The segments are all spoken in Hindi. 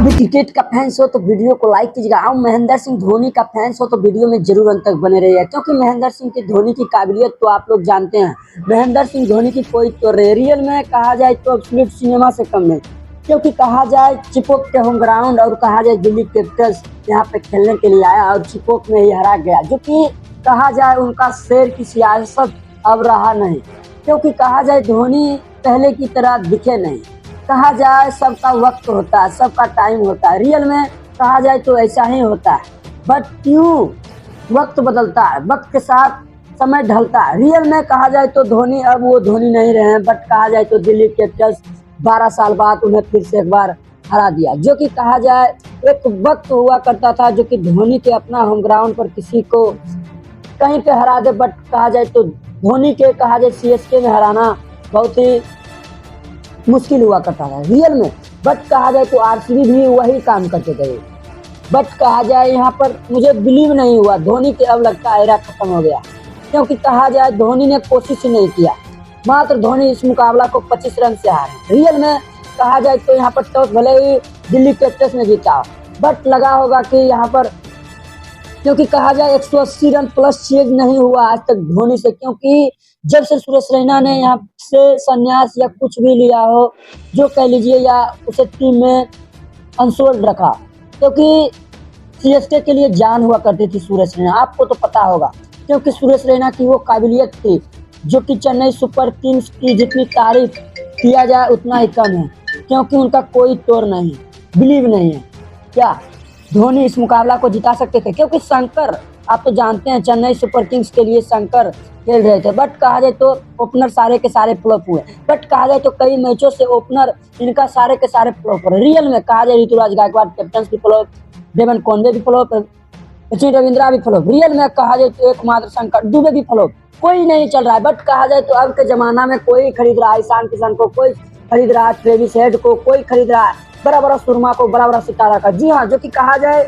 भी क्रिकेट का फैंस हो तो वीडियो को लाइक कीजिएगा। आप महेंद्र सिंह धोनी का फैंस हो तो वीडियो में जरूर अंत तक बने रहिए, क्योंकि महेंद्र सिंह की धोनी की काबिलियत तो आप लोग जानते हैं। महेंद्र सिंह धोनी की कोई तो रियल में कहा जाए तो एब्सोल्यूट सिनेमा से कम नहीं, क्योंकि कहा जाए चिपोक के होम ग्राउंड और कहा जाए दिल्ली कैपिटल्स यहाँ पे खेलने के लिए आया और चिपोक में ही हरा गया, जो कि कहा जाए उनका शेर की सियासत अब रहा नहीं, क्योंकि कहा जाए धोनी पहले की तरह दिखे नहीं। कहा जाए सबका वक्त होता है, सबका टाइम होता है, रियल में कहा जाए तो ऐसा ही होता है। बट क्यों वक्त बदलता है, वक्त के साथ समय ढलता है। रियल में कहा जाए तो धोनी अब वो धोनी नहीं रहे हैं, बट कहा जाए तो दिल्ली कैपिटल्स 12 साल बाद उन्हें फिर से एक बार हरा दिया, जो कि कहा जाए एक वक्त हुआ करता था जो कि धोनी के अपना होम ग्राउंड पर किसी को कहीं पे हरा दे, बट कहा जाए तो धोनी के कहा जाए सीएसके में हराना बहुत ही मुश्किल हुआ करता था रियल में। बट कहा जाए तो आरसीबी भी वही काम करते थे। बट कहा जाए यहाँ पर मुझे बिलीव नहीं हुआ धोनी के अब लगता है एरा खत्म हो गया, क्योंकि कहा जाए धोनी ने कोशिश ही नहीं किया। मात्र धोनी इस मुकाबला को 25 रन से हारे। रियल में कहा जाए तो यहाँ पर टॉस भले ही दिल्ली कैपिटल्स ने जीता, बट लगा होगा कि यहाँ पर क्योंकि कहा जाए 180 रन प्लस चेज नहीं हुआ आज तक धोनी से, क्योंकि जब से सुरेश रैना ने यहाँ से संन्यास या कुछ भी लिया हो जो कह लीजिए, या उसे टीम में अनसोल्ड रखा, क्योंकि सीएसके के लिए जान हुआ करती थी सुरेश रैना, आपको तो पता होगा। क्योंकि सुरेश रैना की वो काबिलियत थी जो कि चेन्नई सुपर किंग्स की जितनी तारीफ किया जाए उतना ही कम है, क्योंकि उनका कोई तोड़ नहीं, बिलीव नहीं है क्या धोनी इस मुकाबला को जिता सकते थे। क्योंकि शंकर आप तो जानते हैं चेन्नई सुपर किंग्स के लिए शंकर खेल रहे थे, बट कहा जाए तो ओपनर सारे के सारे फ्लॉप हुए। बट कहा जाए तो कई मैचों से ओपनर इनका सारे के सारे फ्लॉप हो रहे। रियल में कहा जाए ऋतुराज गायकवाड़ कैप्टन भी फ्लॉप, डेवन कॉनवे भी फ्लॉप, सचिन रविंद्रा भी फ्लॉप। रियल में कहा जाए तो एकमात्र शंकर दुबे भी फ्लॉप, कोई नहीं चल रहा है। बट कहा जाए तो अब के जमाना में कोई खरीद रहा है ईशान किशन को, कोई खरीद रहा है ट्रेविस हेड को, कोई खरीद रहा है बड़ा बड़ा सुरमा को, बड़ा बड़ा सितारा का। जी हाँ, जो कि कहा जाए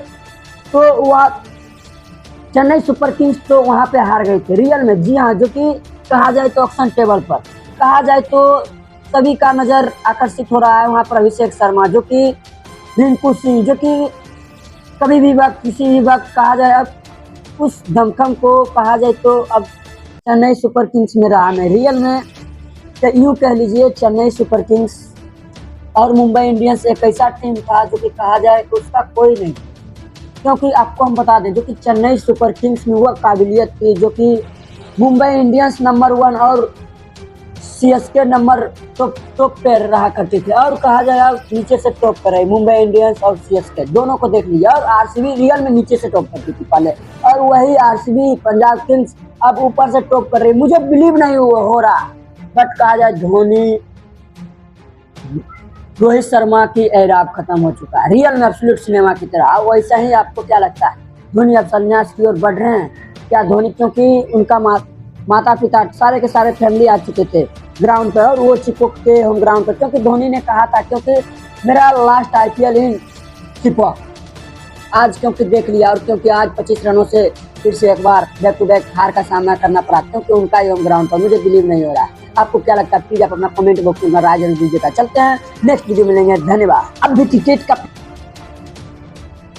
तो वह चेन्नई सुपर किंग्स तो वहां पे हार गए थे रियल में। जी हाँ, जो कि कहा जाए तो ऑक्शन टेबल पर कहा जाए तो सभी का नजर आकर्षित हो रहा है वहां पर अभिषेक शर्मा, जो कि रिंकू सिंह, जो कि कभी भी वक्त किसी भी वक्त कहा जाए अब उस धमखम को कहा जाए तो अब चेन्नई सुपर किंग्स में रहा नहीं। रियल में यूँ कह लीजिए चेन्नई सुपर किंग्स और मुंबई इंडियंस एक ऐसा टीम था जो कि कहा जाए तो उसका कोई नहीं, क्योंकि आपको हम बता दें जो कि चेन्नई सुपर किंग्स में वह काबिलियत थी जो कि मुंबई इंडियंस नंबर 1 और सीएसके नंबर टॉप पे रहा करती थी। और कहा जाए अब नीचे से टॉप पर है मुंबई इंडियंस और सीएसके दोनों को देख लीजिए। और आरसीबी रियल में नीचे से टॉप करती थी पहले, और वही आरसीबी पंजाब किंग्स अब ऊपर से टॉप कर रही। मुझे बिलीव नहीं हो रहा, बट कहा जाए धोनी रोहित शर्मा की एरा अब खत्म हो चुका है रियल में एब्सोल्यूट सिनेमा की तरह। वैसा ही आपको क्या लगता है धोनी अब संन्यास की ओर बढ़ रहे हैं क्या धोनी, क्योंकि उनका माता पिता सारे के सारे फैमिली आ चुके थे ग्राउंड पर और वो चिपक के होम ग्राउंड पर, क्योंकि धोनी ने कहा था क्योंकि मेरा लास्ट आईपीएल इन चिपक आज, क्योंकि देख लिया। और क्योंकि आज 25 रनों से फिर से एक बार बैक टू बैक हार का सामना करना पड़ा, क्योंकि उनका ही होम ग्राउंड पर। मुझे बिलीव नहीं हो रहा है, आपको क्या लगता है प्लीज आप अपना कमेंट बॉक्स में राय जरूर दीजिएगा। चलते हैं नेक्स्ट वीडियो मिलेंगे, धन्यवाद। अब भी क्रिकेट का